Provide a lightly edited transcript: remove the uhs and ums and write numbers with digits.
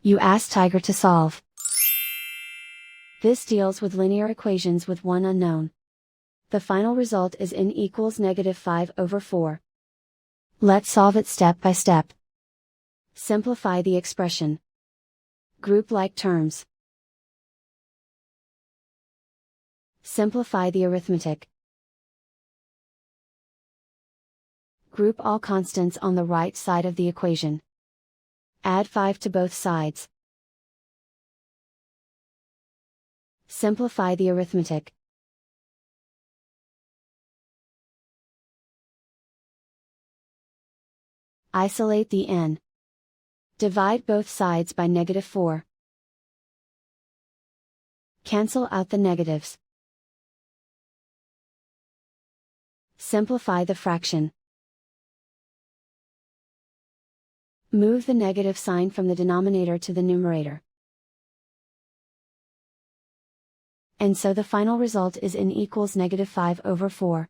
You ask Tiger to solve. This deals with linear equations with one unknown. The final result is n equals -5/4. Let's solve it step by step. Simplify the expression. Group like terms. Simplify the arithmetic. Group all constants on the right side of the equation. Add 5 to both sides. Simplify the arithmetic. Isolate the n. Divide both sides by -4. Cancel out the negatives. Simplify the fraction. Move the negative sign from the denominator to the numerator. And so the final result is n equals -5/4.